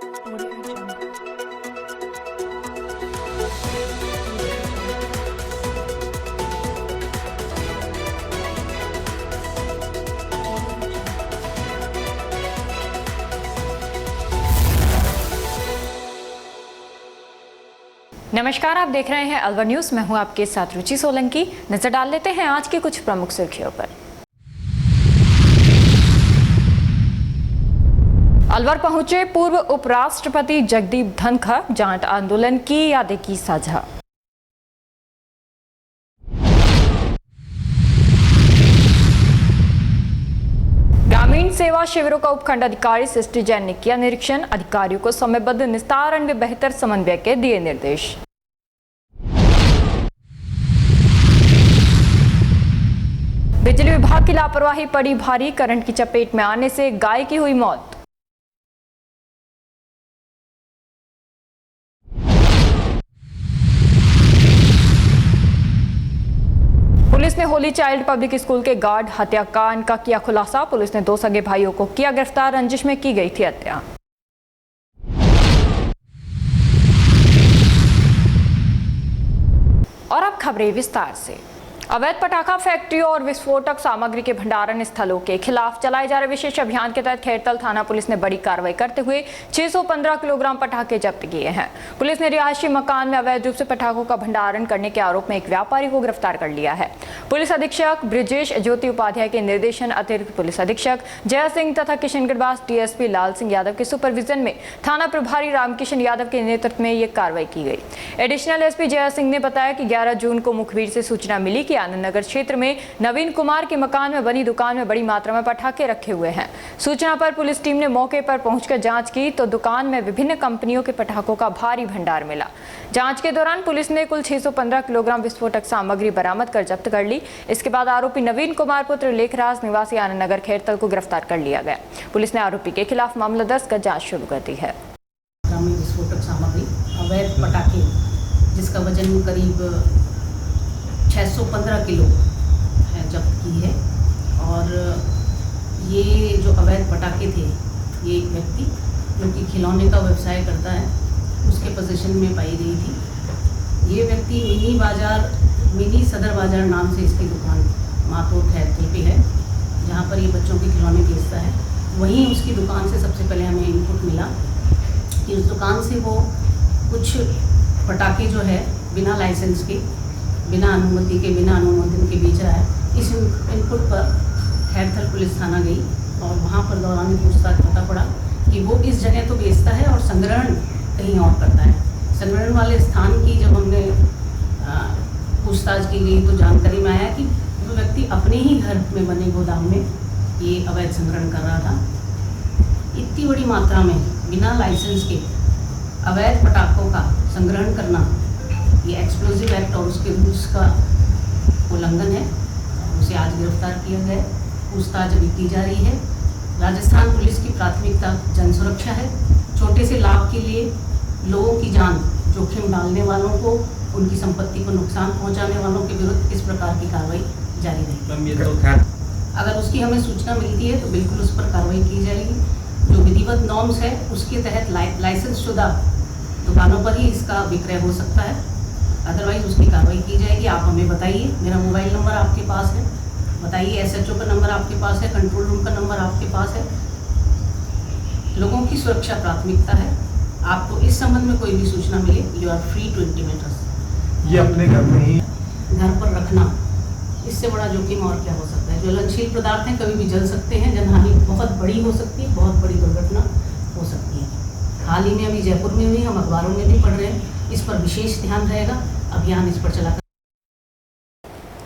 नमस्कार, आप देख रहे हैं अलवर न्यूज। मैं हूं आपके साथ रुचि सोलंकी। नजर डाल लेते हैं आज के कुछ प्रमुख सुर्खियों पर। अलवर पहुंचे पूर्व उपराष्ट्रपति जगदीप धनखड़, जाट आंदोलन की यादें की साझा। ग्रामीण सेवा शिविरों का उपखंड अधिकारी सृष्टि जैन ने किया निरीक्षण। अधिकारियों को समयबद्ध निस्तारण व बेहतर समन्वय के दिए निर्देश। बिजली विभाग की लापरवाही पड़ी भारी, करंट की चपेट में आने से गाय की हुई मौत। पुलिस ने होली चाइल्ड पब्लिक स्कूल के गार्ड हत्याकांड का किया खुलासा। पुलिस ने 2 सगे भाइयों को किया गिरफ्तार, रंजिश में की गई थी हत्या। और अब खबरें विस्तार से। अवैध पटाखा फैक्ट्री और विस्फोटक सामग्री के भंडारण स्थलों के खिलाफ चलाए जा रहे विशेष अभियान के तहत खैरतल थाना पुलिस ने बड़ी कार्रवाई करते हुए 615 किलोग्राम पटाखे जब्त किए हैं। पुलिस ने रिहायशी मकान में अवैध रूप से पटाखों का भंडारण करने के आरोप में एक व्यापारी को गिरफ्तार कर लिया है। पुलिस अधीक्षक ब्रिजेश ज्योति उपाध्याय के निर्देशन, अतिरिक्त पुलिस अधीक्षक जय सिंह तथा किशनगढ़ डीएसपी लाल सिंह यादव के सुपरविजन में थाना प्रभारी रामकिशन यादव के नेतृत्व में ये कार्रवाई की गई। एडिशनल एसपी जय सिंह ने बताया कि 11 जून को मुखबिर से सूचना मिली कि आनंद नगर क्षेत्र में नवीन कुमार के मकान में बनी दुकान में बड़ी मात्रा में पटाखे रखे हुए हैं। सूचना पर पुलिस टीम ने मौके पर पहुंचकर जांच की तो दुकान में विभिन्न कंपनियों के पटाखों का भारी भंडार मिला। जांच के दौरान पुलिस ने कुल 615 किलोग्राम विस्फोटक सामग्री बरामद कर जब्त कर ली। इसके बाद आरोपी नवीन कुमार पुत्र लेखराज निवासी आनंद नगर खैरतल को गिरफ्तार कर लिया गया। पुलिस ने आरोपी के खिलाफ मामला दर्ज कर जाँच शुरू कर दी है। विस्फोटक सामग्री अवैध पटाखे जिसका वजन करीब 615 किलो है जब्त की है। और ये जो अवैध पटाखे थे, ये एक व्यक्ति जो कि खिलौने का व्यवसाय करता है उसके पोजीशन में पाई गई थी। ये व्यक्ति मिनी सदर बाजार नाम से इसकी दुकान मातोड़ खैरतल पे है, जहाँ पर ये बच्चों के खिलौने बेचता है। वहीं उसकी दुकान से सबसे पहले हमें इनपुट मिला कि उस दुकान से वो कुछ पटाखे जो है बिना लाइसेंस के, बिना अनुमति के, बिना अनुमोदन के बेच रहा है। इस इनपुट पर खैरतल पुलिस थाना गई और वहाँ पर दौरान पूछताछ पता पड़ा कि वो इस जगह तो बेचता है और संग्रहण कहीं और करता है। संग्रहण वाले स्थान की जब हमने पूछताछ की गई तो जानकारी में आया कि वो व्यक्ति अपने ही घर में बने गोदाम में ये अवैध संग्रहण कर रहा था। इतनी बड़ी मात्रा में बिना लाइसेंस के अवैध पटाखों का संग्रहण करना ये एक्सप्लोजिव एक्ट और उसके रूल्स का उल्लंघन है। उसे आज गिरफ्तार किया गया। पूछताछ अभी की जा रही है। राजस्थान पुलिस की प्राथमिकता जन सुरक्षा है। छोटे से लाभ के लिए लोगों की जान जोखिम डालने वालों को, उनकी संपत्ति को नुकसान पहुंचाने वालों के विरुद्ध इस प्रकार की कार्रवाई जारी रहेगी। अगर उसकी हमें सूचना मिलती है तो बिल्कुल उस पर कार्रवाई की जाएगी। जो विधिवत नॉर्म्स है उसके तहत लाइसेंस शुदा दुकानों पर ही इसका विक्रय हो सकता है, अदरवाइज उसकी कार्रवाई की जाएगी। आप हमें बताइए, मेरा मोबाइल नंबर आपके पास है, बताइए SHO का नंबर आपके पास है, कंट्रोल रूम का नंबर आपके पास है। लोगों की सुरक्षा प्राथमिकता है। आपको इस संबंध में कोई भी सूचना मिले, you are free to intimate us. ये अपने घर में ही घर पर रखना, इससे बड़ा जोखिम और क्या हो सकता है। ज्वलनशील पदार्थ हैं, कभी भी जल सकते हैं, जनहानि बहुत बड़ी हो सकती है, बहुत बड़ी दुर्घटना हो सकती है। हाल ही में अभी जयपुर में भी, हम अखबारों में भी पढ़ रहे हैं, इस पर विशेष ध्यान रहेगा। अभियान इस पर चला।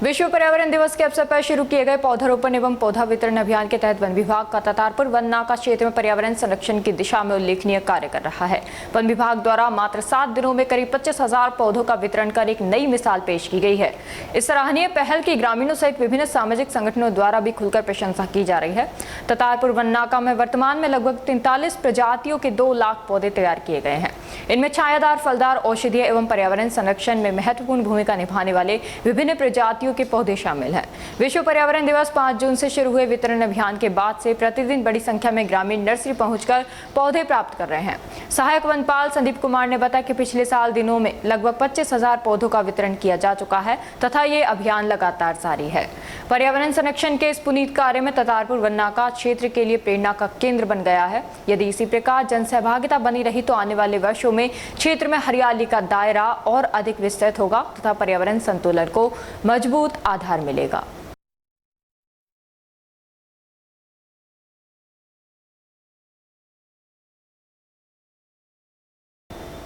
विश्व पर्यावरण दिवस के अवसर पर शुरू किए गए पौधारोपण एवं पौधा वितरण अभियान के तहत वन विभाग का तातारपुर वन नाका क्षेत्र में पर्यावरण संरक्षण की दिशा में उल्लेखनीय कार्य कर रहा है। वन विभाग द्वारा मात्र 7 दिनों में करीब 25,000 पौधों का वितरण कर एक नई मिसाल पेश की गई है। इस सराहनीय पहल की ग्रामीणों सहित विभिन्न सामाजिक संगठनों द्वारा भी खुलकर प्रशंसा की जा रही है। तातारपुर वन नाका में वर्तमान में लगभग 43 प्रजातियों के 2 लाख पौधे तैयार किए गए हैं। इनमें छायादार, फलदार, औषधीय एवं पर्यावरण संरक्षण में महत्वपूर्ण भूमिका निभाने वाले विभिन्न प्रजातियों के पौधे शामिल हैं। विश्व पर्यावरण दिवस 5 जून से शुरू हुए वितरण अभियान के बाद से प्रतिदिन बड़ी संख्या में ग्रामीण नर्सरी पहुंचकर पौधे प्राप्त कर रहे हैं। सहायक वनपाल संदीप कुमार ने बताया कि पिछले साल दिनों में लगभग 25,000 पौधों का वितरण किया जा चुका है तथा ये अभियान लगातार जारी है। पर्यावरण संरक्षण के इस पुनीत कार्य में ततारपुर वन नाका क्षेत्र के लिए प्रेरणा का केंद्र बन गया है। यदि इसी प्रकार जन सहभागिता बनी रही तो आने वाले वर्षों में क्षेत्र में हरियाली का दायरा और अधिक विस्तृत होगा तथा पर्यावरण संतुलन को मजबूत आधार मिलेगा।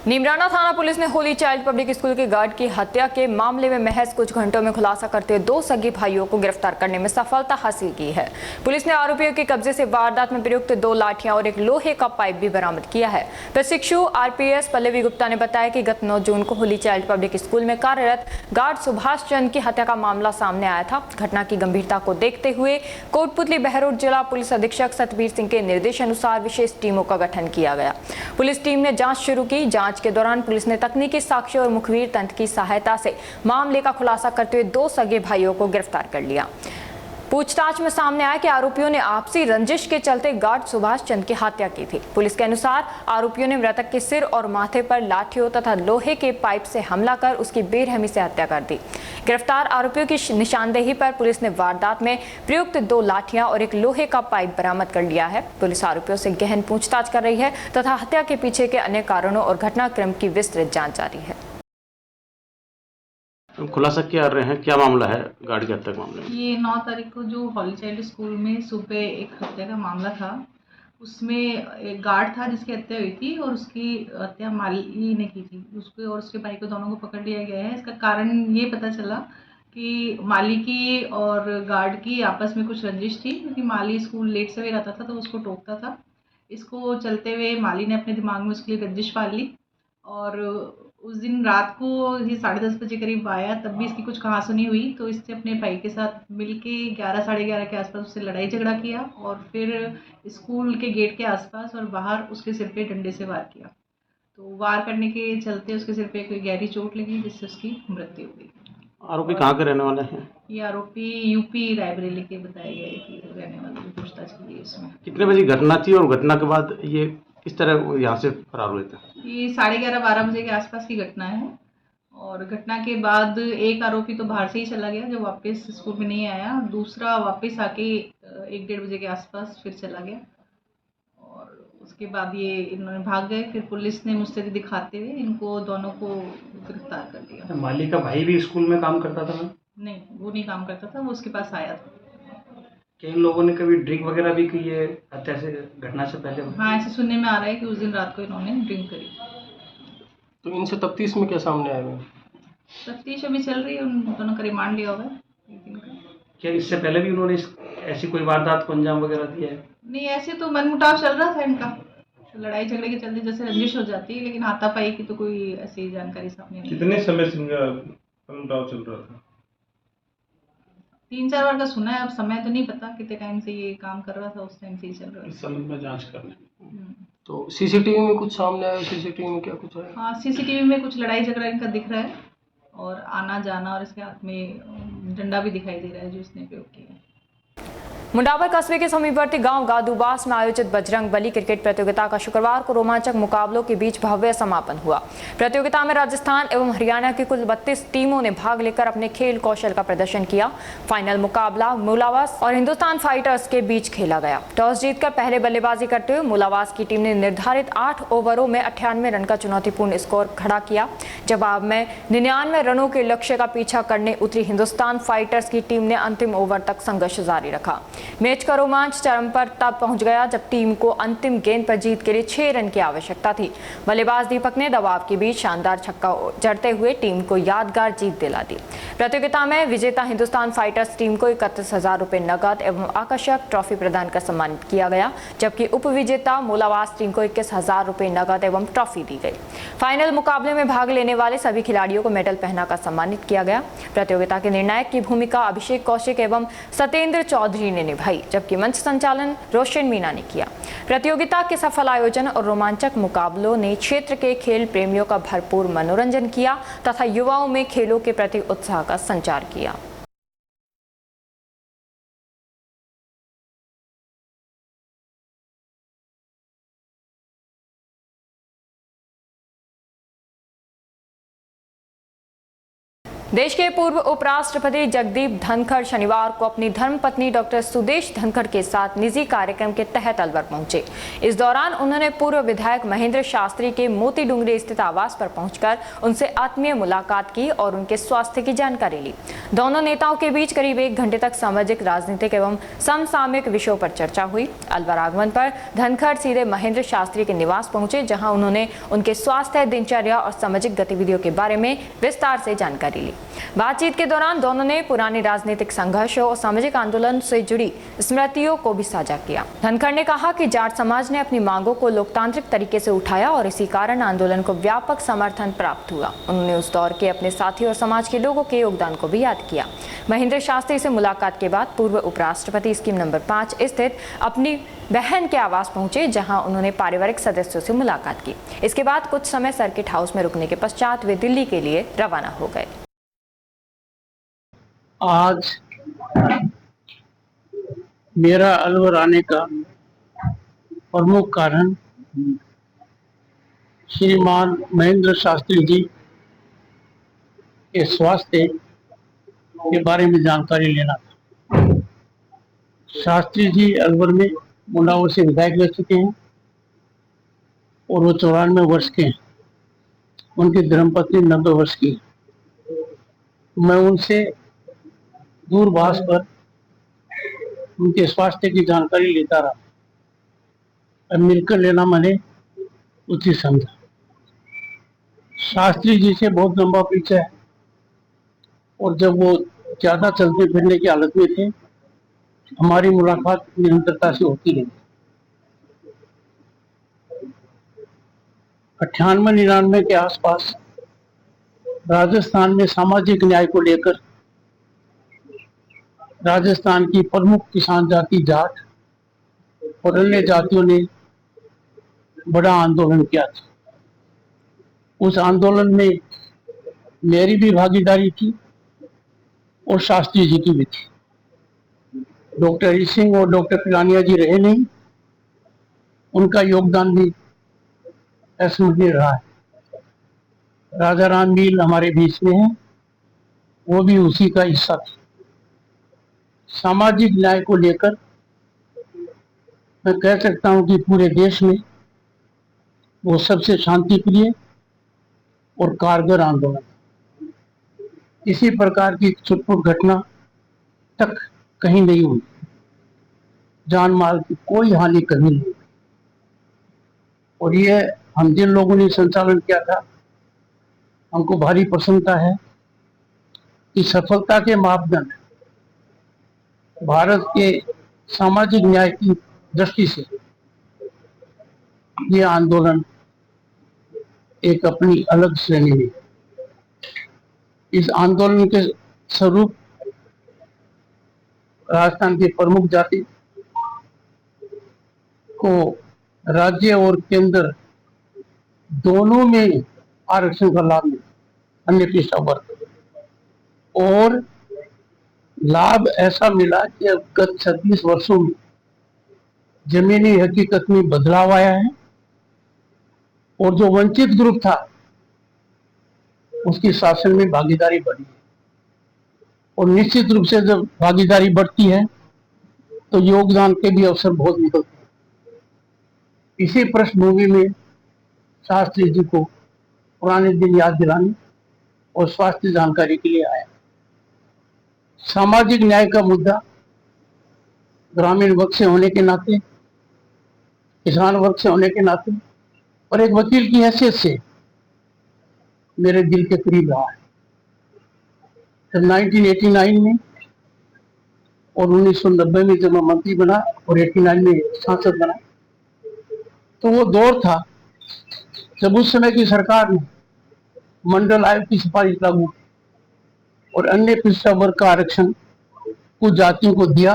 नीमराना थाना पुलिस ने होली चाइल्ड पब्लिक स्कूल के गार्ड की हत्या के मामले में महज कुछ घंटों में खुलासा करते हुए 2 सगे भाइयों को गिरफ्तार करने में सफलता हासिल की है। पुलिस ने आरोपियों के कब्जे से वारदात में प्रयुक्त 2 लाठियां और एक लोहे का पाइप भी बरामद किया है। प्रशिक्षु आरपीएस पल्लवी गुप्ता ने बताया कि गत 9 जून को होली चाइल्ड पब्लिक स्कूल में कार्यरत गार्ड सुभाष चंद की हत्या का मामला सामने आया था। घटना की गंभीरता को देखते हुए कोटपुतली बहरोड जिला पुलिस अधीक्षक सतबीर सिंह के निर्देशानुसार विशेष टीमों का गठन किया गया। पुलिस टीम ने जांच शुरू की। जांच के दौरान पुलिस ने तकनीकी साक्ष्य और मुखबिर तंत्र की सहायता से मामले का खुलासा करते हुए 2 सगे भाइयों को गिरफ्तार कर लिया। पूछताछ में सामने आया कि आरोपियों ने आपसी रंजिश के चलते गार्ड सुभाष चंद की हत्या की थी। पुलिस के अनुसार आरोपियों ने मृतक के सिर और माथे पर लाठियों तथा लोहे के पाइप से हमला कर उसकी बेरहमी से हत्या कर दी। गिरफ्तार आरोपियों की निशानदेही पर पुलिस ने वारदात में प्रयुक्त 2 लाठियां और एक लोहे का पाइप बरामद कर लिया है। पुलिस आरोपियों से गहन पूछताछ कर रही है तथा हत्या के पीछे के अन्य कारणों और घटनाक्रम की विस्तृत जांच जारी है। खुलासा क्या कर रहे हैं, क्या मामला है गार्ड की हत्या के मामले में? ये 9 तारीख को जो होली चाइल्ड स्कूल में सुबह एक हत्या का मामला था, उसमें एक गार्ड था जिसकी हत्या हुई थी और उसकी हत्या माली ने की थी। उसको और उसके भाई को दोनों को पकड़ लिया गया है। इसका कारण ये पता चला कि माली की और गार्ड की आपस में कुछ रंजिश थी, क्योंकि माली स्कूल लेट से रहता था तो उसको टोकता था। इसको चलते हुए माली ने अपने दिमाग में उसके लिए रंजिश पाल ली और उस दिन रात को ये 10:30 बजे करीब आया, तब भी इसकी कुछ कहासुनी हुई। तो इसने अपने भाई के साथ मिलके 11 साढ़े 11 के आसपास उससे लड़ाई झगड़ा किया और फिर स्कूल के गेट के आसपास और बाहर उसके सिर पे डंडे से वार किया। तो वार करने के चलते उसके सिर पे कोई गहरी चोट लगी जिससे उसकी मृत्यु हो गई। आरोपी कहाँ के रहने वाले हैं? ये आरोपी यूपी रायबरेली के बताए गए कि रहने वाले की पूछताछ की गई इसमें। कितने बजे घटना थी और घटना के बाद ये किस तरह यहाँ से फरार हुए थे? ये 11:30-12 बजे के आसपास की घटना है और घटना के बाद एक आरोपी तो बाहर से ही चला गया, जो वापस स्कूल में नहीं आया। दूसरा वापस आके 1-1:30 बजे के आसपास फिर चला गया और उसके बाद ये इन्होंने भाग गए। फिर पुलिस ने मुस्तैदी दिखाते हुए इनको दोनों को गिरफ्तार कर लिया। माली का भाई भी स्कूल में काम करता था ना? नहीं, वो नहीं काम करता था, वो उसके पास आया था। कई लोगों ने कभी ड्रिंक वगैरह भी की है हत्या से घटना से पहले? हाँ, ऐसे सुनने में आ रहा है कि उस दिन रात को इन्होंने ड्रिंक करी। तो इनसे तफ्तीश में क्या सामने आया? तफ्तीश अभी चल रही है, उन दोनों का रिमांड लिया हुआ है 1 दिन का। क्या इससे पहले भी उन्होंने ऐसी कोई वारदात को अंजाम वगैरह दिया है? नहीं, ऐसे तो मनमुटाव चल रहा था इनका, लड़ाई झगड़े के चलते जैसे रंजिश हो जाती है, लेकिन हाथापाई की तो कोई ऐसी जानकारी सामने नहीं। कितने समय से इनका मनमुटाव चल रहा था? 3-4 बार का सुना है, अब समय तो नहीं पता कितने टाइम से ये काम कर रहा था, उस टाइम से ही चल रहा इस संबंध में जांच करने तो सीसीटीवी में कुछ सामने आया? सीसीटीवी में क्या कुछ है? हाँ, सीसीटीवी में कुछ लड़ाई झगड़ा इनका दिख रहा है और आना जाना, और इसके हाथ में डंडा भी दिखाई दे रहा है जो इसने प्रयोग किया है। मुंडावर कस्बे के समीपवर्ती गांव गादूबास में आयोजित बजरंग बली क्रिकेट प्रतियोगिता का शुक्रवार को रोमांचक मुकाबलों के बीच भव्य समापन हुआ। प्रतियोगिता में राजस्थान एवं हरियाणा की कुल 32 टीमों ने भाग लेकर अपने खेल कौशल का प्रदर्शन किया। फाइनल मुकाबला मुलावास और हिंदुस्तान फाइटर्स के बीच खेला गया। टॉस जीतकर पहले बल्लेबाजी करते हुए मुलावास की टीम ने निर्धारित 8 ओवरों में 98 रन का चुनौतीपूर्ण स्कोर खड़ा किया। जवाब में 99 रनों के लक्ष्य का पीछा करने उतरी हिंदुस्तान फाइटर्स की टीम ने अंतिम ओवर तक संघर्ष जारी रखा। मैच का रोमांच चरम पर तब पहुंच गया जब टीम को अंतिम गेंद पर जीत के लिए 6 रन की आवश्यकता थी। बल्लेबाज दीपक ने दबाव के बीच शानदार छक्का जड़ते हुए टीम को यादगार जीत दिला दी। प्रतियोगिता में विजेता हिंदुस्तान फाइटर्स टीम को 31,000 रुपये नकद एवं आकर्षक ट्रॉफी प्रदान कर सम्मानित किया गया, जबकि उपविजेता मुलावास टीम को 21,000 रुपये नकद एवं ट्रॉफी दी गई। फाइनल मुकाबले में भाग लेने वाले सभी खिलाड़ियों को मेडल पहनाकर सम्मानित किया गया। प्रतियोगिता के निर्णायक की भूमिका अभिषेक कौशिक एवं सत्येंद्र चौधरी ने निभाई, जबकि मंच संचालन रोशन मीना ने किया। प्रतियोगिता के सफल आयोजन और रोमांचक मुकाबलों ने क्षेत्र के खेल प्रेमियों का भरपूर मनोरंजन किया तथा युवाओं में खेलों के प्रति उत्साह का संचार किया। देश के पूर्व उपराष्ट्रपति जगदीप धनखड़ शनिवार को अपनी धर्मपत्नी डॉक्टर सुदेश धनखड़ के साथ निजी कार्यक्रम के तहत अलवर पहुंचे। इस दौरान उन्होंने पूर्व विधायक महेंद्र शास्त्री के मोती डूंगरी स्थित आवास पर पहुंचकर उनसे आत्मीय मुलाकात की और उनके स्वास्थ्य की जानकारी ली। दोनों नेताओं के बीच करीब 1 घंटे तक सामाजिक, राजनीतिक एवं समसामयिक विषयों पर चर्चा हुई। अलवर आगमन पर धनखड़ सीधे महेंद्र शास्त्री के निवास पहुंचे, जहां उन्होंने उनके स्वास्थ्य, दिनचर्या और सामाजिक गतिविधियों के बारे में विस्तार से जानकारी ली। बातचीत के दौरान दोनों ने पुराने राजनीतिक संघर्षों और सामाजिक आंदोलन से जुड़ी स्मृतियों को भी साझा किया। धनखड़ ने कहा कि जाट समाज ने अपनी मांगों को लोकतांत्रिक तरीके से उठाया और इसी कारण आंदोलन को व्यापक समर्थन प्राप्त हुआ। उन्होंने उस दौर के अपने साथी और समाज के लोगों के योगदान को भी याद किया। महेंद्र शास्त्री से मुलाकात के बाद पूर्व उपराष्ट्रपति स्कीम नंबर 5 स्थित अपनी बहन के आवास पहुंचे, जहां उन्होंने पारिवारिक सदस्यों से मुलाकात की। इसके बाद कुछ समय सर्किट हाउस में रुकने के पश्चात वे दिल्ली के लिए रवाना हो गए। आज मेरा अलवर आने का प्रमुख कारण श्रीमान महेंद्र शास्त्री जी के स्वास्थ्य के बारे में जानकारी लेना था। शास्त्री जी अलवर में मुंडावर से विधायक रह चुके हैं और वो 94 वर्ष के हैं। उनकी धर्मपत्नी 90 वर्ष की। मैं उनसे दूरभाष पर उनके स्वास्थ्य की जानकारी लेता रहा। अब मिलकर लेना मैंने उचित समझा। शास्त्री जी से बहुत लंबा परिचय है और जब वो ज्यादा चलते फिरने की हालत में थे, हमारी मुलाकात निरंतरता से होती रही। 98-99 के आसपास राजस्थान में सामाजिक न्याय को लेकर राजस्थान की प्रमुख किसान जाति जाट और अन्य जातियों ने बड़ा आंदोलन किया था। उस आंदोलन में मेरी भी भागीदारी थी और शास्त्री जी की भी थी। डॉक्टर हरि सिंह और डॉक्टर पिलानिया जी रहे नहीं, उनका योगदान भी अविस्मरणीय रहा है। राजा राम मील हमारे बीच में है, वो भी उसी का हिस्सा था। सामाजिक न्याय को लेकर मैं कह सकता हूं कि पूरे देश में वो सबसे शांतिप्रिय और कारगर आंदोलन। इसी प्रकार की छुटपुट घटना तक कहीं नहीं हुई। जान माल की कोई हानि कभी नहीं हुई। और ये हम जिन लोगों ने संचालन किया था, हमको भारी प्रसन्नता है कि सफलता के मापदंड भारत के सामाजिक न्याय की दृष्टि से ये आंदोलन एक अपनी अलग श्रेणी में। इस आंदोलन के स्वरूप राजस्थान के प्रमुख जाति को राज्य और केंद्र दोनों में आरक्षण का लाभ मिला, अन्य पिछड़ा वर्ग। और लाभ ऐसा मिला कि अब गत 26 वर्षों में जमीनी हकीकत में बदलाव आया है और जो वंचित ग्रुप था उसकी शासन में भागीदारी बढ़ी है। और निश्चित रूप से जब भागीदारी बढ़ती है तो योगदान के भी अवसर बहुत निकलते हैं। इसी पृष्ठभूमि में शास्त्री जी को पुराने दिन याद दिलाने और स्वास्थ्य जानकारी के लिए आया। सामाजिक न्याय का मुद्दा ग्रामीण वर्ग से होने के नाते, किसान वर्ग से होने के नाते और एक वकील की हैसियत से मेरे दिल के करीब रहा है। जब 1989 में और 1990 में जब मैं मंत्री बना और 89 में सांसद बना, तो वो दौर था जब उस समय की सरकार ने मंडल आयोग की सिफारिश लागू और अन्य पिछड़ा वर्ग का आरक्षण कुछ जातियों को दिया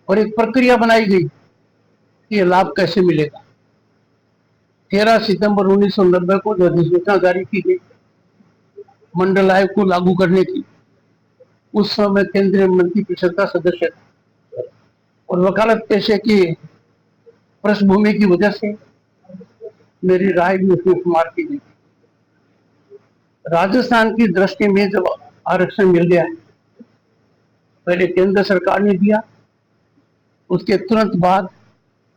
और एक प्रक्रिया बनाई गई कि ये लाभ कैसे मिलेगा। 13 सितंबर 1990 को जो अधिसूचना जारी की गई मंडल आयोग को लागू करने की, उस समय केंद्रीय मंत्री परिषद का सदस्य था और वकालत पेशे की पृष्ठभूमि की वजह से मेरी राय भी उसमें शुमार की गई। राजस्थान की दृष्टि में जब आरक्षण मिल गया है। पहले केंद्र सरकार ने दिया, उसके तुरंत बाद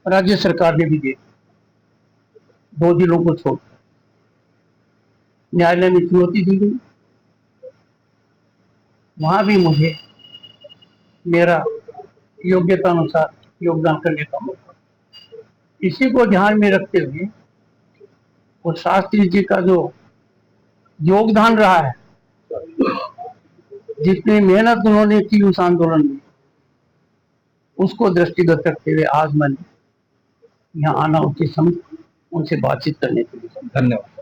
राज्य सरकार ने भी दिया, 2 जिलों को छोड़। न्यायालय में चुनौती दी गई, वहां भी मुझे मेरा योग्यता अनुसार योगदान करने का मौका। इसी को ध्यान में रखते हुए वो शास्त्री जी का जो योगदान रहा है, जितनी मेहनत उन्होंने की उस आंदोलन में, उसको दृष्टिगत रखते हुए आज मैंने यहाँ आना उचित समझा, उनसे बातचीत करने के लिए। धन्यवाद।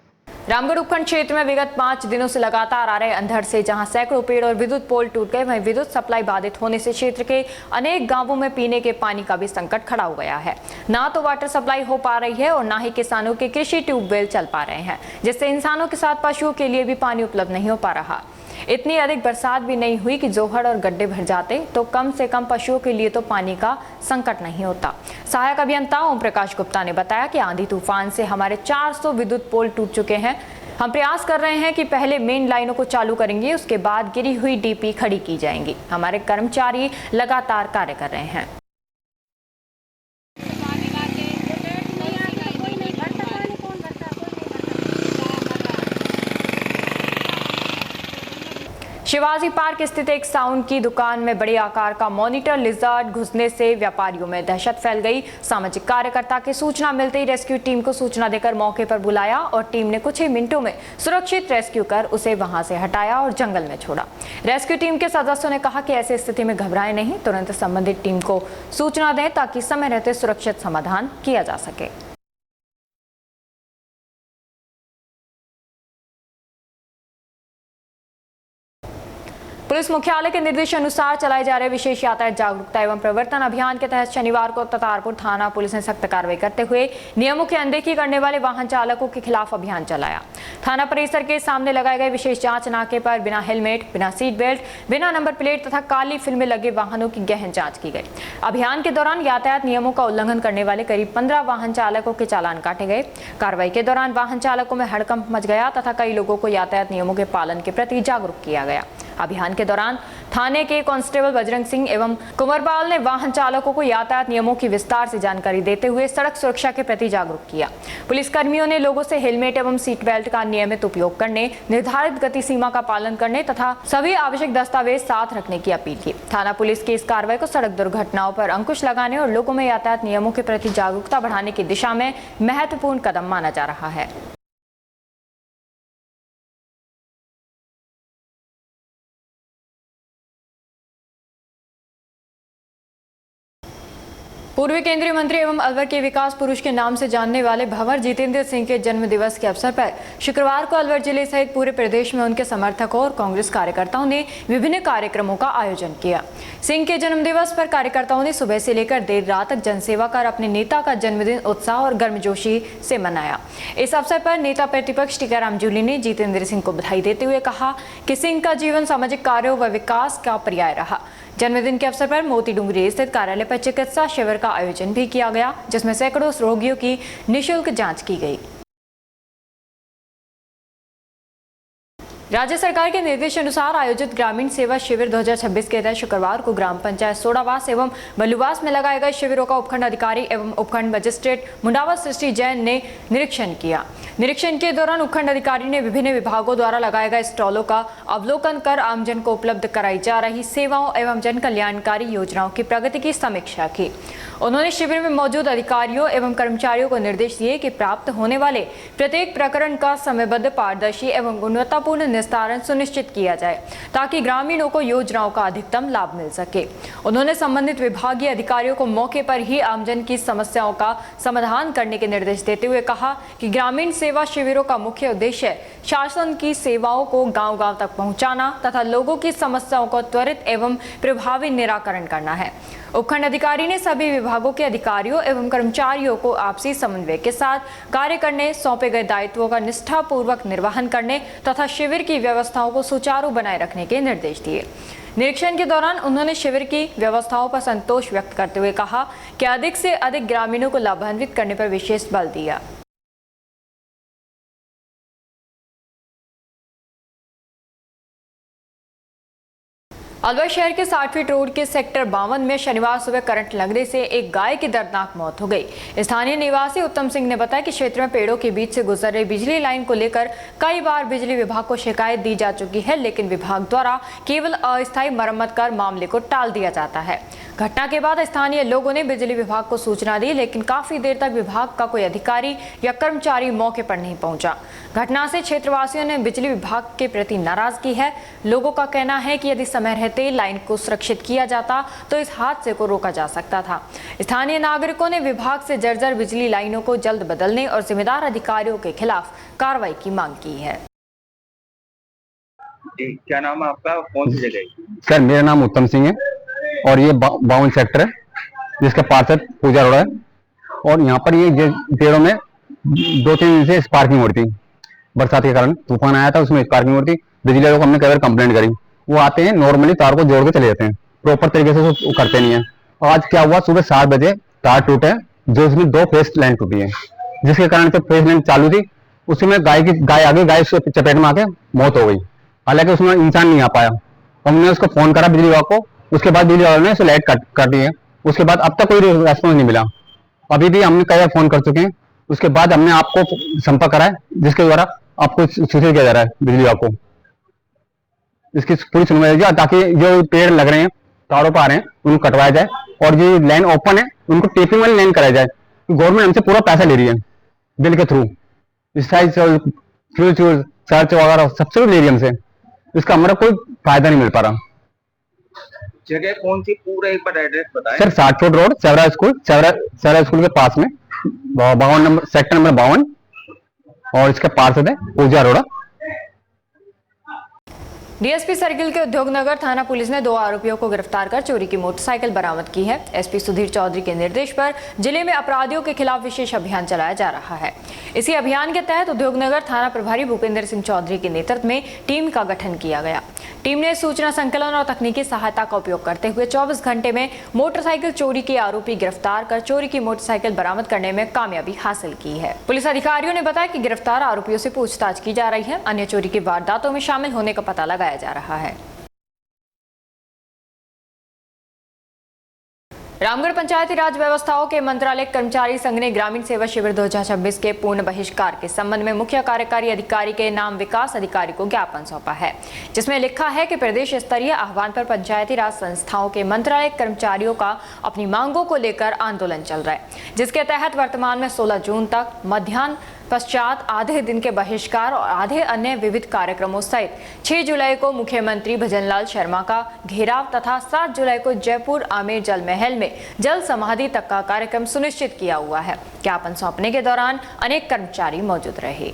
रामगढ़ उपखंड क्षेत्र में विगत 5 दिनों से लगातार आ रहे अंधड़ से जहां सैकड़ों पेड़ और विद्युत पोल टूट गए, वहीं विद्युत सप्लाई बाधित होने से क्षेत्र के अनेक गांवों में पीने के पानी का भी संकट खड़ा हो गया है। ना तो वाटर सप्लाई हो पा रही है और ना ही किसानों के कृषि ट्यूबवेल चल पा रहे हैं, जिससे इंसानों के साथ पशुओं के लिए भी पानी उपलब्ध नहीं हो पा रहा। इतनी अधिक बरसात भी नहीं हुई कि जोहड़ और गड्ढे भर जाते, तो कम से कम पशुओं के लिए तो पानी का संकट नहीं होता। सहायक अभियंता ओम प्रकाश गुप्ता ने बताया कि आंधी तूफान से हमारे 400 विद्युत पोल टूट चुके हैं। हम प्रयास कर रहे हैं कि पहले मेन लाइनों को चालू करेंगे, उसके बाद गिरी हुई डीपी खड़ी की जाएंगी। हमारे कर्मचारी लगातार कार्य कर रहे हैं। शिवाजी पार्क स्थित एक साउंड की दुकान में बड़े आकार का मॉनिटर लिजर्ड घुसने से व्यापारियों में दहशत फैल गई। सामाजिक कार्यकर्ता की सूचना मिलते ही रेस्क्यू टीम को सूचना देकर मौके पर बुलाया और टीम ने कुछ ही मिनटों में सुरक्षित रेस्क्यू कर उसे वहां से हटाया और जंगल में छोड़ा। रेस्क्यू टीम के सदस्यों ने कहा कि ऐसी स्थिति में घबराएं नहीं, तुरंत संबंधित टीम को सूचना दें ताकि समय रहते सुरक्षित समाधान किया जा सके। पुलिस मुख्यालय के निर्देशानुसार चलाए जा रहे विशेष यातायात जागरूकता एवं प्रवर्तन अभियान के तहत शनिवार को ततारपुर थाना पुलिस ने सख्त कार्रवाई करते हुए नियमों की अनदेखी करने वाले वाहन चालकों के खिलाफ अभियान चलाया। थाना परिसर के सामने लगाए गए विशेष जांच नाके पर बिना हेलमेट, बिना सीट बेल्ट, बिना नंबर प्लेट तथा काली फिल्म लगे वाहनों की गहन जाँच की गई। अभियान के दौरान यातायात नियमों का उल्लंघन करने वाले करीब 15 वाहन चालकों के चालान काटे गए। कार्रवाई के दौरान वाहन चालकों में हड़कंप मच गया तथा कई लोगों को यातायात नियमों के पालन के प्रति जागरूक किया गया। अभियान के दौरान थाने के कांस्टेबल बजरंग सिंह एवं कुंवरपाल ने वाहन चालकों को यातायात नियमों की विस्तार से जानकारी देते हुए सड़क सुरक्षा के प्रति जागरूक किया। पुलिस कर्मियों ने लोगों से हेलमेट एवं सीट बेल्ट का नियमित उपयोग करने, निर्धारित गति सीमा का पालन करने तथा सभी आवश्यक दस्तावेज साथ रखने की अपील की। थाना पुलिस की इस कार्रवाई को सड़क दुर्घटनाओं पर अंकुश लगाने और लोगों में यातायात नियमों के प्रति जागरूकता बढ़ाने की दिशा में महत्वपूर्ण कदम माना जा रहा है। पूर्व केंद्रीय मंत्री एवं अलवर के विकास पुरुष के नाम से जानने वाले भंवर जितेंद्र सिंह के जन्म दिवस के अवसर पर शुक्रवार को अलवर जिले सहित पूरे प्रदेश में उनके समर्थकों और कांग्रेस कार्यकर्ताओं ने विभिन्न कार्यक्रमों का आयोजन किया। सिंह के जन्म दिवस पर कार्यकर्ताओं ने सुबह से लेकर देर रात तक जनसेवा कर अपने नेता का जन्मदिन उत्साह और गर्मजोशी से मनाया। इस अवसर पर नेता प्रतिपक्ष टीकाराम जूली ने जितेंद्र सिंह को बधाई देते हुए कहा कि सिंह का जीवन सामाजिक कार्यों व विकास का पर्याय रहा। जन्मदिन के अवसर पर मोती डूंगरी स्थित कार्यालय पर चिकित्सा शिविर का आयोजन भी किया गया, जिसमें सैकड़ों रोगियों की निःशुल्क जांच की गई। राज्य सरकार के निर्देशानुसार आयोजित ग्रामीण सेवा शिविर 2026 के तहत शुक्रवार को ग्राम पंचायत सोडावास एवं बल्लूवास में लगाए गए शिविरों का उपखंड अधिकारी एवं उपखंड मजिस्ट्रेट मुंडावा सृष्टि जैन ने निरीक्षण किया। निरीक्षण के दौरान उपखंड अधिकारी ने विभिन्न विभागों द्वारा लगाए गए स्टॉलों का अवलोकन कर आमजन को उपलब्ध कराई जा रही सेवाओं एवं जन कल्याणकारी योजनाओं की प्रगति की समीक्षा की। उन्होंने शिविर में मौजूद अधिकारियों एवं कर्मचारियों को निर्देश दिए कि प्राप्त होने वाले प्रत्येक प्रकरण का समयबद्ध, पारदर्शी एवं गुणवत्तापूर्ण निस्तारण सुनिश्चित किया जाए ताकि ग्रामीणों को योजनाओं का अधिकतम लाभ मिल सके। उन्होंने संबंधित विभागीय अधिकारियों को मौके पर ही आमजन की समस्याओं का समाधान करने के निर्देश देते हुए कहा कि ग्रामीण सेवा शिविरों का मुख्य उद्देश्य शासन की सेवाओं को गांव-गांव तक पहुंचाना तथा लोगों की समस्याओं को त्वरित एवं प्रभावी निराकरण करना है। उपखंड अधिकारी ने सभी विभागों के अधिकारियों एवं कर्मचारियों को आपसी समन्वय के साथ कार्य करने, सौंपे गए दायित्वों का निष्ठापूर्वक निर्वहन करने तथा शिविर की व्यवस्थाओं को सुचारू बनाए रखने के निर्देश दिए। निरीक्षण के दौरान उन्होंने शिविर की व्यवस्थाओं पर संतोष व्यक्त करते हुए कहा कि अधिक से अधिक ग्रामीणों को लाभान्वित करने पर विशेष बल दिया। अलवर शहर के 60 फीट रोड के सेक्टर 52 में शनिवार सुबह करंट लगने से एक गाय की दर्दनाक मौत हो गई। स्थानीय निवासी उत्तम सिंह ने बताया कि क्षेत्र में पेड़ों के बीच से गुजर रही बिजली लाइन को लेकर कई बार बिजली विभाग को शिकायत दी जा चुकी है, लेकिन विभाग द्वारा केवल अस्थायी मरम्मत कर मामले को टाल दिया जाता है। घटना के बाद स्थानीय लोगों ने बिजली विभाग को सूचना दी, लेकिन काफी देर तक विभाग का कोई अधिकारी या कर्मचारी मौके पर नहीं पहुंचा। घटना से क्षेत्रवासियों ने बिजली विभाग के प्रति नाराजगी है। लोगों का कहना है कि यदि समय रहते लाइन को सुरक्षित किया जाता तो इस हादसे को रोका जा सकता था। स्थानीय नागरिकों ने विभाग से जर्जर बिजली लाइनों को जल्द बदलने और जिम्मेदार अधिकारियों के खिलाफ कार्रवाई की मांग की है। क्या नाम है आपका, कौन सी जगह? सर मेरा नाम उत्तम सिंह है और ये 52 सेक्टर है जिसका पार्षद पूजा रोड है। और यहाँ पर ये पेड़ों में 2-3 दिन से स्पार्किंग हो रही थी। बरसात के कारण तूफान आया था, उसमें स्पार्किंग हो रही थी। बिजली वालों को हमने कई बार कंप्लेंट करी, वो आते हैं नॉर्मली तार को जोड़ के चले जाते हैं, प्रॉपर तरीके से वो करते नहीं है। आज क्या हुआ, सुबह 7 बजे तार टूटे जो इसमें 2 फेस लाइन टूटी है, जिसके कारण जो फेस लाइन चालू थी उसमें गाय आगे गाय चपेट में आके मौत हो गई। हालांकि उसमें इंसान नहीं आ पाया। हमने उसको फोन करा बिजली विभाग को, उसके बाद बिजली वालों ने उसे लाइट कट कर दी है। उसके बाद अब तक कोई रेस्पॉन्स नहीं मिला। अभी भी हमने कई बार फोन कर चुके हैं। उसके बाद हमने आपको संपर्क करा है, जिसके द्वारा आपको सूचित किया जा रहा है बिजली विभाग को। इसकी पूरी सुनवाई होगी ताकि जो पेड़ लग रहे हैं तारों पर आ रहे हैं उनको कटवाया जाए और जो लाइन ओपन है उनको टेपिंग वाली लाइन कराया जाए। गवर्नमेंट हमसे पूरा पैसा ले रही है बिल के थ्रू, फ्यूल सर्च वगैरह सबसे ले रही है हमसे। इसका हमारा कोई फायदा नहीं मिल पा रहा। जगह कौन सी, पूरा एक बार एड्रेस बताएं। Sir 60 foot road Savera school के पास में 52 नंबर सेक्टर नंबर 52 और इसका पार्षद है पूजा अरोड़ा। डीएसपी सर्किल के उद्योगनगर थाना पुलिस ने 2 आरोपियों को गिरफ्तार कर चोरी की मोटरसाइकिल बरामद की है। एसपी सुधीर चौधरी के निर्देश पर जिले में अपराधियों के खिलाफ विशेष अभियान चलाया जा रहा है। इसी अभियान के तहत उद्योगनगर थाना प्रभारी भूपेंद्र सिंह चौधरी के नेतृत्व में टीम का गठन किया गया। टीम ने सूचना संकलन और तकनीकी सहायता का उपयोग करते हुए 24 घंटे में मोटरसाइकिल चोरी के आरोपी गिरफ्तार कर चोरी की मोटरसाइकिल बरामद करने में कामयाबी हासिल की है। पुलिस अधिकारियों ने बताया कि गिरफ्तार आरोपियों से पूछताछ की जा रही है। अन्य चोरी की वारदातों में शामिल होने का पता लगाया जा रहा है। रामगढ़ पंचायती राज व्यवस्थाओं के मंत्रालय कर्मचारी संघ ने ग्रामीण सेवा शिविर 2026 के पूर्ण बहिष्कार के संबंध में मुख्य कार्यकारी अधिकारी के नाम विकास अधिकारी को ज्ञापन सौंपा है, जिसमें लिखा है कि प्रदेश स्तरीय आह्वान पर पंचायती राज संस्थाओं के मंत्रालय कर्मचारियों का अपनी मांगों को लेकर आंदोलन चल रहा है, जिसके तहत वर्तमान में 16 जून तक मध्याह्न पश्चात आधे दिन के बहिष्कार और आधे अन्य विविध कार्यक्रमों सहित 6 जुलाई को मुख्यमंत्री भजनलाल शर्मा का घेराव तथा 7 जुलाई को जयपुर आमेर जल महल में जल समाधि तक का कार्यक्रम सुनिश्चित किया हुआ है। ज्ञापन सौंपने के दौरान अनेक कर्मचारी मौजूद रहे।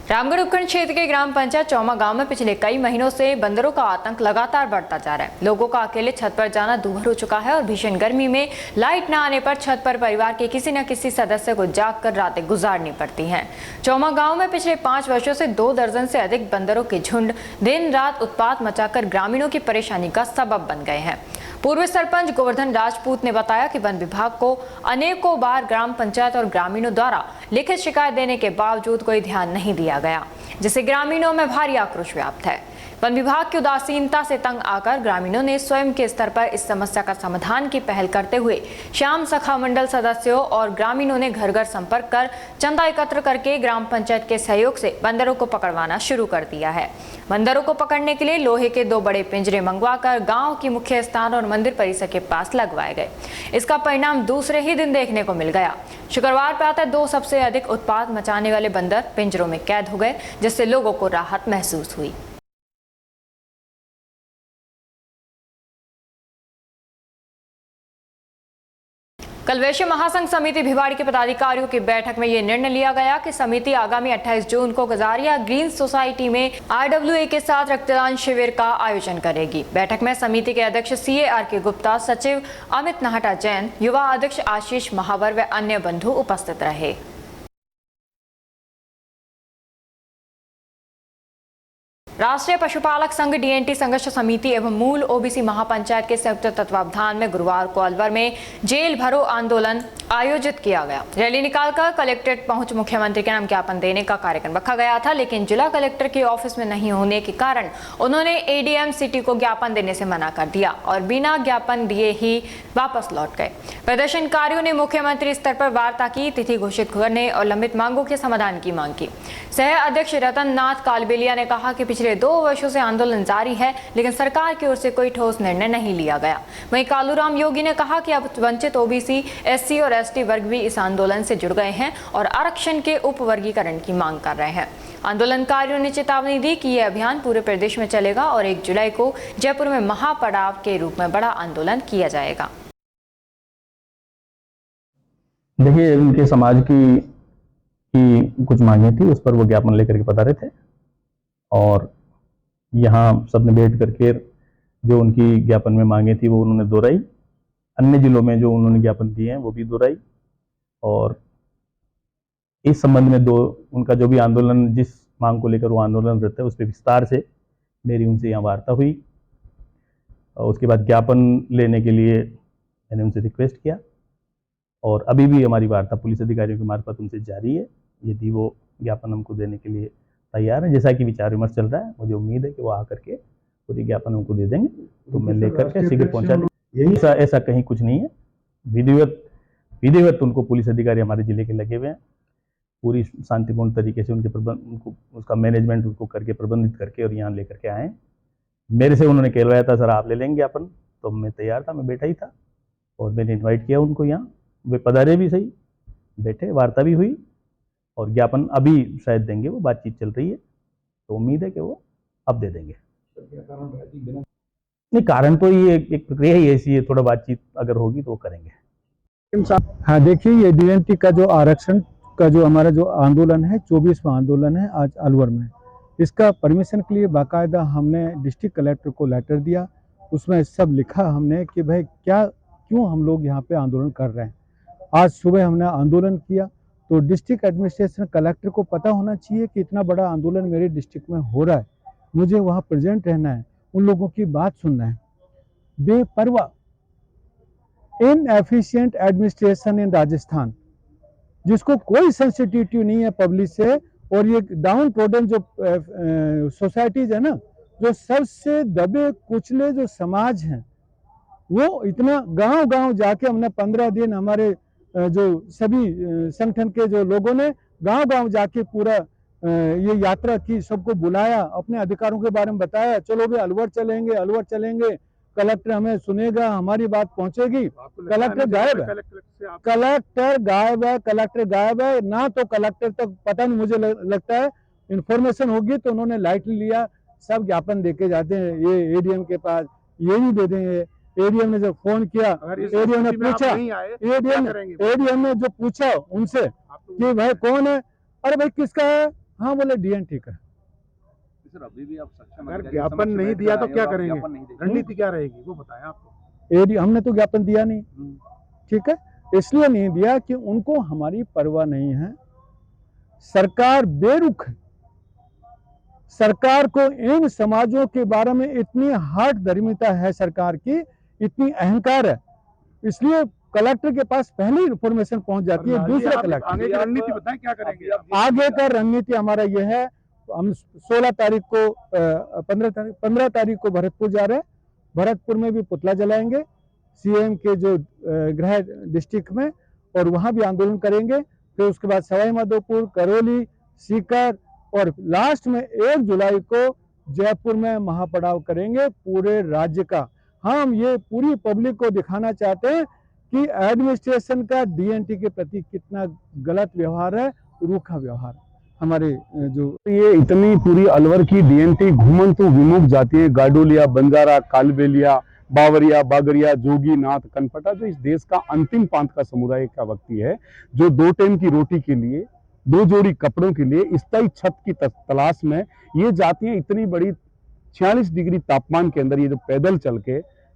रामगढ़ उपखंड क्षेत्र के ग्राम पंचायत चौमा गांव में पिछले कई महीनों से बंदरों का आतंक लगातार बढ़ता जा रहा है। लोगों का अकेले छत पर जाना दूभर हो चुका है और भीषण गर्मी में लाइट न आने पर छत पर परिवार के किसी न किसी सदस्य को जागकर रातें गुजारनी पड़ती हैं। चौमा गांव में पिछले 5 वर्षों से 2 दर्जन से अधिक बंदरों के झुंड दिन रात उत्पात मचाकर ग्रामीणों की परेशानी का सबब बन गए हैं। पूर्व सरपंच गोवर्धन राजपूत ने बताया कि वन विभाग को अनेकों बार ग्राम पंचायत और ग्रामीणों द्वारा लिखित शिकायत देने के बावजूद कोई ध्यान नहीं दिया गया, जिससे ग्रामीणों में भारी आक्रोश व्याप्त है। वन विभाग की उदासीनता से तंग आकर ग्रामीणों ने स्वयं के स्तर पर इस समस्या का समाधान की पहल करते हुए श्याम सखा मंडल सदस्यों और ग्रामीणों ने घर घर संपर्क कर चंदा एकत्र करके ग्राम पंचायत के सहयोग से बंदरों को पकड़वाना शुरू कर दिया है। बंदरों को पकड़ने के लिए लोहे के 2 बड़े पिंजरे मंगवाकर गांव की मुख्य स्थान और मंदिर परिसर के पास लगवाए गए। इसका परिणाम दूसरे ही दिन देखने को मिल गया। शुक्रवार प्रातः 2 सबसे अधिक उत्पात मचाने वाले बंदर पिंजरों में कैद हो गए, जिससे लोगों को राहत महसूस हुई। कल वैश्य महासंघ समिति भिवाड़ी के पदाधिकारियों की बैठक में यह निर्णय लिया गया कि समिति आगामी 28 जून को गजारिया ग्रीन सोसाइटी में RWA के साथ रक्तदान शिविर का आयोजन करेगी। बैठक में समिति के अध्यक्ष CAR गुप्ता, सचिव अमित नाहटा जैन, युवा अध्यक्ष आशीष महावर व अन्य बंधु उपस्थित रहे। राष्ट्रीय पशुपालक संघ डीएनटी संघर्ष समिति एवं मूल ओबीसी महापंचायत के संयुक्त तत्वावधान में गुरुवार को अलवर में जेल भरो आंदोलन आयोजित किया गया। रैली निकालकर कलेक्ट्रेट पहुंच मुख्यमंत्री के नाम ज्ञापन देने का कार्यक्रम रखा गया था, लेकिन जिला कलेक्टर के ऑफिस में नहीं होने के कारण उन्होंने एडीएम सिटी को ज्ञापन देने से मना कर दिया और बिना ज्ञापन दिए ही वापस लौट गए। प्रदर्शनकारियों ने मुख्यमंत्री स्तर पर वार्ता की, तिथि घोषित करने और लंबित मांगों के समाधान की मांग की। सह अध्यक्ष रतन नाथ कालबेलिया ने कहा कि पिछले 2 वर्षों से आंदोलन जारी है, लेकिन सरकार की ओर से कोई ठोस निर्णय नहीं लिया गया। वहीं कालूराम योगी ने कहा कि अब वंचित ओबीसी, एससी और एसटी वर्ग भी इस आंदोलन से जुड़ गए हैं और आरक्षण के उपवर्गीकरण की मांग कर रहे हैं। आंदोलनकारियों ने चेतावनी दी कि यह अभियान पूरे प्रदेश में चलेगा और 1 जुलाई को जयपुर में महापड़ाव के रूप में बड़ा आंदोलन किया जाएगा। देखिए, उनके समाज की कुछ मांगे थी, उस पर वो ज्ञापन लेकर के पधारे थे और यहाँ सबने बैठ करके जो उनकी ज्ञापन में मांगे थी वो उन्होंने दोहराई। अन्य जिलों में जो उन्होंने ज्ञापन दिए हैं वो भी दोहराई और इस संबंध में उनका जो भी आंदोलन, जिस मांग को लेकर वो आंदोलन रहता है, उस पर विस्तार से मेरी उनसे यहाँ वार्ता हुई और उसके बाद ज्ञापन लेने के लिए मैंने उनसे रिक्वेस्ट किया और अभी भी हमारी वार्ता पुलिस अधिकारियों के मार्फत उनसे जारी है। यदि वो ज्ञापन हमको देने के लिए तैयार है, जैसा कि विचार विमर्श चल रहा है, मुझे उम्मीद है कि वो आकर के पूरी ज्ञापन हमको दे देंगे, तो मैं लेकर के शीघ्र पहुँचा देंगे। ऐसा कहीं कुछ नहीं है। विधिवत उनको पुलिस अधिकारी हमारे जिले के लगे हुए हैं, पूरी शांतिपूर्ण तरीके से उनको उसका मैनेजमेंट उनको करके प्रबंधित करके और यहाँ लेकर के आए। मेरे से उन्होंने कहलवाया था, सर आप ले लेंगे ज्ञापन, तो मैं तैयार था, मैं बैठा ही था और मैंने इन्वाइट किया उनको यहाँ। वे पधारे भी सही, बैठे, वार्ता भी हुई और ज्ञापन अभी शायद देंगे, वो बातचीत चल रही है, तो उम्मीद है कि वो अब दे देंगे। नहीं, कारण तो ये एक प्रक्रिया ही ऐसी है, थोड़ा बातचीत अगर होगी तो वो करेंगे। हाँ, देखिए, ये डीएनटी का जो आरक्षण का जो हमारा जो आंदोलन है, 24वां आंदोलन है आज अलवर में, इसका परमिशन के लिए बाकायदा हमने डिस्ट्रिक्ट कलेक्टर को लेटर दिया। उसमें सब लिखा हमने कि भाई क्यों हम लोग यहाँ पे आंदोलन कर रहे हैं। आज सुबह हमने आंदोलन किया तो डिस्ट्रिक्ट एडमिनिस्ट्रेशन कलेक्टर को पता होना चाहिए कि इतना बड़ा आंदोलन मेरे डिस्ट्रिक्ट में हो रहा है, मुझे वहाँ प्रेजेंट रहना है, उन लोगों की बात सुनना है। बेपरवाह, इनएफिशिएंट एडमिनिस्ट्रेशन इन राजस्थान, जिसको कोई सेंसिटिविटी नहीं है पब्लिक से, और ये डाउन ट्रोडन जो सोसाइटीज है ना, जो सबसे दबे कुचले जो समाज हैं, वो इतना गांव-गांव जाके हमने 15 दिन हमारे जो सभी संगठन के जो लोगों ने गांव-गांव जाके पूरा ये यात्रा की, सबको बुलाया, अपने अधिकारों के बारे में बताया, चलो भाई अलवर चलेंगे, कलेक्टर हमें सुनेगा, हमारी बात पहुंचेगी। कलेक्टर गायब है ना, तो कलेक्टर तक पता नहीं, मुझे लगता है इंफॉर्मेशन होगी तो उन्होंने लाइटली लिया। सब ज्ञापन देके जाते हैं ये एडीएम के पास, ये नहीं दे देंगे। एडीएम ने जब फोन किया, एडीएम ने पूछा, एडीएम ने जो पूछा उनसे कि भाई कौन है, अरे भाई किसका है, हाँ बोले डीएनटी का। अभी भी आप अगर ज्ञापन नहीं दिया तो क्या करेंगे, रणनीति क्या रहेगी वो बताएं आपको। हमने तो ज्ञापन दिया नहीं, ठीक है, इसलिए नहीं दिया कि उनको हमारी परवाह नहीं है। सरकार बेरुख है, सरकार को इन समाजों के बारे में इतनी हार्ड धर्मिता है, सरकार की इतनी अहंकार है, इसलिए कलेक्टर के पास पहले इंफॉर्मेशन पहुंच जाती है। दूसरा कलेक्टर आगे की रणनीति बताएं, क्या करेंगे आगे का रणनीति हमारा यह है, हम 16 तारीख को 15 तारीख को भरतपुर जा रहे हैं। भरतपुर में भी पुतला जलाएंगे सीएम के जो गृह डिस्ट्रिक्ट में, और वहां भी आंदोलन करेंगे। फिर उसके बाद सवाई माधोपुर, करौली, सीकर और लास्ट में 1 जुलाई को जयपुर में महापड़ाव करेंगे पूरे राज्य का। हम ये पूरी पब्लिक को दिखाना चाहते हैं कि एडमिनिस्ट्रेशन का डीएनटी के प्रति कितना गलत व्यवहार है, रूखा व्यवहार हमारे जो ये इतनी पूरी अलवर की डीएनटी घुमंतु विमुख जाती है, गाडोलिया, बंजारा, कालबेलिया, बावरिया, बागरिया, जोगी, नाथ, कनपटा, जो इस देश का अंतिम पांत का समुदाय का व्यक्ति है, जो 2 टाइम की रोटी के लिए, 2 जोड़ी कपड़ों के लिए, स्थायी छत की तलाश में ये जातियां इतनी बड़ी 46 डिग्री तापमान के अंदर ये जो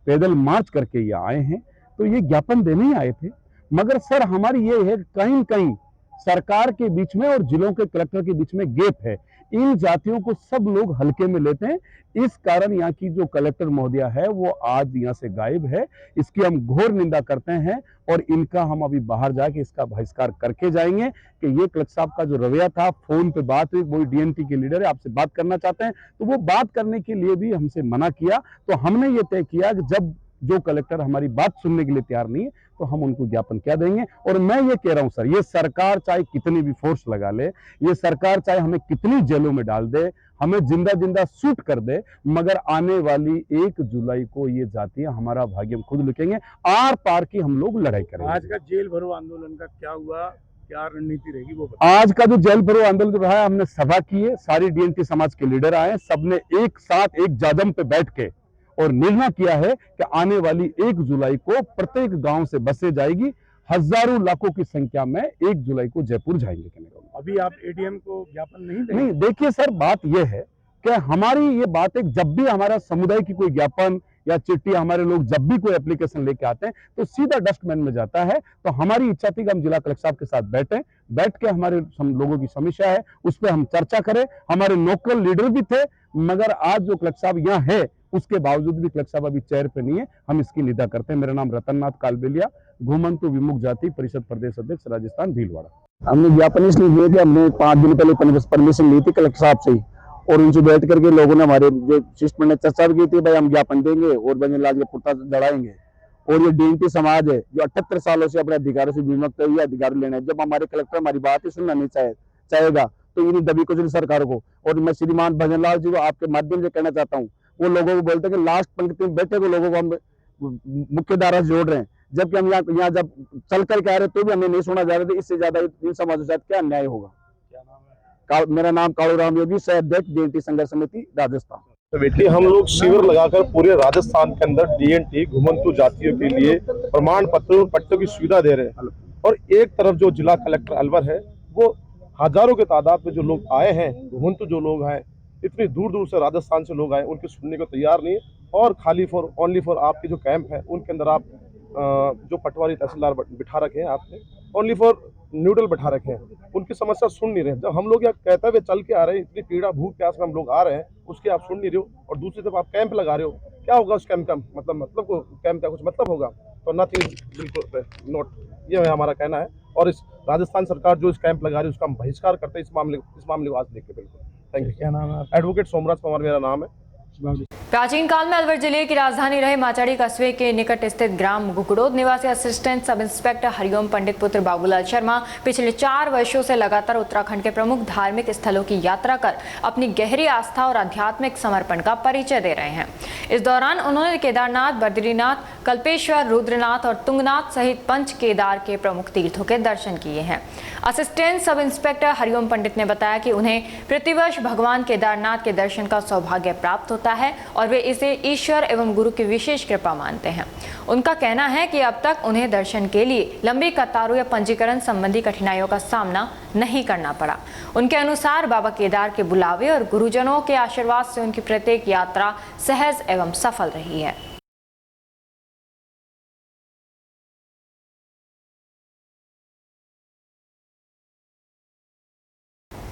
पैदल मार्च करके ये आए हैं, तो ये ज्ञापन देने ही आए थे। मगर सर हमारी ये है, कहीं कहीं सरकार के बीच में और जिलों के कलेक्टर के बीच में गैप है। इन जातियों को सब लोग हल्के में लेते हैं। इस कारण यहाँ की जो कलेक्टर महोदया है वो आज यहाँ से गायब है। इसकी हम घोर निंदा करते हैं और इनका हम अभी बाहर जाके इसका बहिष्कार करके जाएंगे कि ये कलेक्टर साहब का जो रवैया था, फोन पे बात हुई, वो डीएनटी के लीडर है, आपसे बात करना चाहते हैं, तो वो बात करने के लिए भी हमसे मना किया। तो हमने ये तय किया कि जब जो कलेक्टर हमारी बात सुनने के लिए तैयार नहीं है तो हम उनको ज्ञापन क्या देंगे। और मैं ये कह रहा हूं सर, ये सरकार चाहे कितनी भी फोर्स लगा ले, ये सरकार चाहे हमें कितनी जेलों में डाल दे, हमें जिंदा जिंदा शूट कर दे, मगर आने वाली 1 जुलाई को ये जातियां हमारा भाग्य हम खुद लिखेंगे। आर पार की हम लोग लड़ाई करेंगे। आज का जेल भरो आंदोलन का क्या हुआ, क्या रणनीति रहेगी वो आज का जो जेल भरो आंदोलन रहा है, हमने सभा की है, सारी डीएनटी समाज के लीडर आए, सबने एक साथ एक जाजम पे बैठ के और निर्णय किया है कि आने वाली 1 जुलाई को प्रत्येक गांव से बसें जाएगी। हजारों लाखों की संख्या में 1 जुलाई को जयपुर जाएंगे। अभी आप एडीएम को ज्ञापन नहीं देंगे? नहीं, देखिए सर, बात यह है कि हमारी ये बात है, जब भी हमारा समुदाय की कोई ज्ञापन या चिट्ठी हमारे लोग जब भी कोई एप्लीकेशन लेके आते हैं तो सीधा डस्टबिन में जाता है। तो हमारी इच्छा थी कि हम जिला कलेक्टर साहब के साथ बैठ के हमारे लोगों की समस्या है उस पर हम चर्चा करें। हमारे लोकल लीडर भी थे, मगर आज जो कलेक्टर साहब यहाँ है उसके बावजूद भी कलेक्टर साहब अभी चेयर पे नहीं है। हम इसकी निंदा करते हैं। मेरा नाम रतननाथ कालबेलिया, घुमंतु विमुक्त जाति परिषद प्रदेश अध्यक्ष, राजस्थान, भीलवाड़ा। हमने ज्ञापन इसलिए दिए कि हमने 5 दिन पहले परमिशन ली थी कलेक्टर साहब से ही, और उनसे बैठ करके लोगों ने, हमारे जो सिस्टम ने चर्चा की थी, भाई हम ज्ञापन देंगे और भजनलाल के पुर्ता दड़ाएंगे। और ये डीएनटी समाज है जो 78 सालों से अपने अधिकारों से विमुक्त है, ये अधिकार लेना है। जब हमारे कलेक्टर हमारी बात ही सुनना नहीं चाहेगा तो इन दबी कुचली सरकार को, और मैं श्रीमान भजनलाल जी को आपके माध्यम से कहना चाहता हूँ, वो लोगों को बोलते हैं कि लास्ट पंक्ति में बैठे हुए लोगों को हम मुख्य धारा से जोड़ रहे हैं, जबकि हम यहाँ जब चल करके आ रहे तो भी हमें नहीं सुना जा रहा था। इससे ज्यादा इन समाजों के साथ क्या अन्याय होगा। मेरा नाम कालूराम योगी, सह अध्यक्ष डीएनटी संघर्ष समिति राजस्थान। तो बेटी, हम लोग शिविर लगाकर पूरे राजस्थान के अंदर डीएनटी घुमंतु जातियों के लिए प्रमाण पत्रों की सुविधा दे रहे हैं। और एक तरफ जो जिला कलेक्टर अलवर है, वो हजारों के तादाद में जो लोग आए हैं, घुमंतु जो लोग आए, इतनी दूर दूर से राजस्थान से लोग आए, उनके सुनने को तैयार नहीं है। और खाली ओनली फॉर आपके जो कैंप है उनके अंदर आप जो पटवारी तहसीलदार बिठा रखे हैं, आपने ओनली फॉर न्यूट्रल बैठा रखे हैं, उनकी समस्या सुन नहीं रहे। जब हम लोग यहाँ कहते हुए चल के आ रहे हैं, इतनी पीड़ा भूख प्यास में हम लोग आ रहे हैं, उसके आप सुन नहीं रहे हो। और दूसरी तरफ आप कैंप लगा रहे हो, क्या होगा उस कैंप का मतलब को कैंप का कुछ मतलब होगा? तो नथिंग, बिल्कुल नोट, ये हमारा कहना है। और इस राजस्थान सरकार जो इस कैंप लगा रही है उसका हम बहिष्कार करते हैं। इस मामले को आज देख के बिल्कुल। Thank you. क्या नाम है? एडवोकेट सोमराज पवार मेरा नाम है। प्राचीन काल में अलवर जिले की राजधानी रहे माचाड़ी कस्बे के निकट स्थित ग्राम गुगड़ोद निवासी असिस्टेंट सब इंस्पेक्टर हरिओम पंडित पुत्र बाबूलाल शर्मा पिछले 4 वर्षों से लगातार उत्तराखंड के प्रमुख धार्मिक स्थलों की यात्रा कर अपनी गहरी आस्था और आध्यात्मिक समर्पण का परिचय दे रहे हैं। इस दौरान उन्होंने केदारनाथ, बद्रीनाथ, कल्पेश्वर, रुद्रनाथ और तुंगनाथ सहित पंच केदार के प्रमुख तीर्थों के दर्शन किए हैं। असिस्टेंट सब इंस्पेक्टर हरिओम पंडित ने बताया कि उन्हें प्रतिवर्ष भगवान केदारनाथ के दर्शन का सौभाग्य प्राप्त होता है और वे इसे ईश्वर एवं गुरु की विशेष कृपा मानते हैं। उनका कहना है कि अब तक उन्हें दर्शन के लिए लंबी कतारों या पंजीकरण संबंधी कठिनाइयों का सामना नहीं करना पड़ा। उनके अनुसार बाबा केदार के बुलावे और गुरुजनों के आशीर्वाद से उनकी प्रत्येक यात्रा सहज एवं सफल रही है।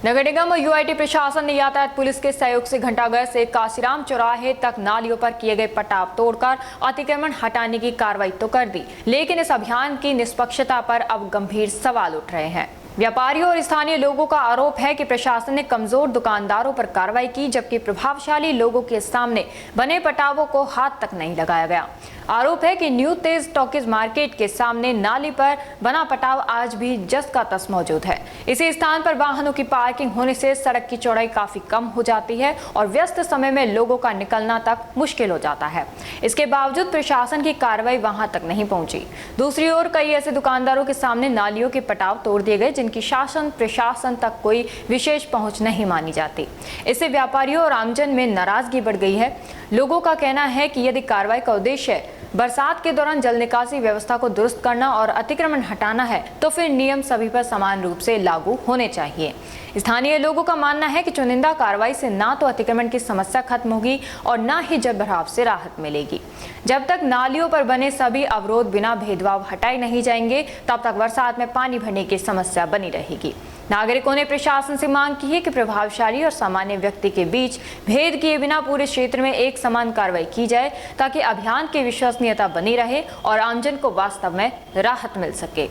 नगर निगम और यूआईटी प्रशासन ने यातायात पुलिस के सहयोग से घंटाघर से काशीराम चौराहे तक नालियों पर किए गए पटाव तोड़कर अतिक्रमण हटाने की कार्रवाई तो कर दी, लेकिन इस अभियान की निष्पक्षता पर अब गंभीर सवाल उठ रहे हैं। व्यापारियों और स्थानीय लोगों का आरोप है कि प्रशासन ने कमजोर दुकानदारों पर कार्रवाई की, जबकि प्रभावशाली लोगों के सामने बने पटावों को हाथ तक नहीं लगाया गया। आरोप है कि न्यू तेज टॉकीज मार्केट के सामने नाली पर बना पटाव आज भी जस का तस मौजूद है। इसी स्थान पर वाहनों की पार्किंग होने से सड़क की चौड़ाई काफी कम हो जाती है और व्यस्त समय में लोगों का निकलना तक मुश्किल हो जाता है। इसके बावजूद प्रशासन की कार्रवाई वहां तक नहीं पहुंची। दूसरी ओर कई ऐसे दुकानदारों के सामने नालियों के पटाव तोड़ दिए गए जिनकी शासन प्रशासन तक कोई विशेष पहुंच नहीं मानी जाती। इससे व्यापारियों और आमजन में नाराजगी बढ़ गई है। लोगों का कहना है कि यदि कार्रवाई का उद्देश्य बरसात के दौरान जल निकासी व्यवस्था को दुरुस्त करना और अतिक्रमण हटाना है तो फिर नियम सभी पर समान रूप से लागू होने चाहिए। स्थानीय लोगों का मानना है कि चुनिंदा कार्रवाई से ना तो अतिक्रमण की समस्या खत्म होगी और ना ही जल भराव से राहत मिलेगी। जब तक नालियों पर बने सभी अवरोध बिना भेदभाव हटाए नहीं जाएंगे, तब तक बरसात में पानी भरने की समस्या बनी रहेगी। नागरिकों ने प्रशासन से मांग की है कि प्रभावशाली और सामान्य व्यक्ति के बीच भेद किए बिना पूरे क्षेत्र में एक समान कार्रवाई की जाए ताकि अभियान की विश्वसनीयता बनी रहे और आमजन को वास्तव में राहत मिल सके।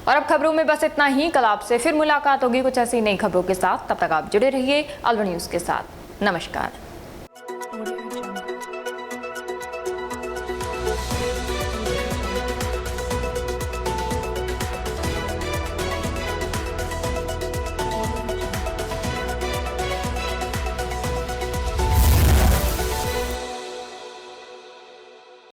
और अब खबरों में बस इतना ही। कल आपसे फिर मुलाकात होगी कुछ ऐसी नई खबरों के साथ। तब तक आप जुड़े रहिए अलवर न्यूज़ के साथ। नमस्कार।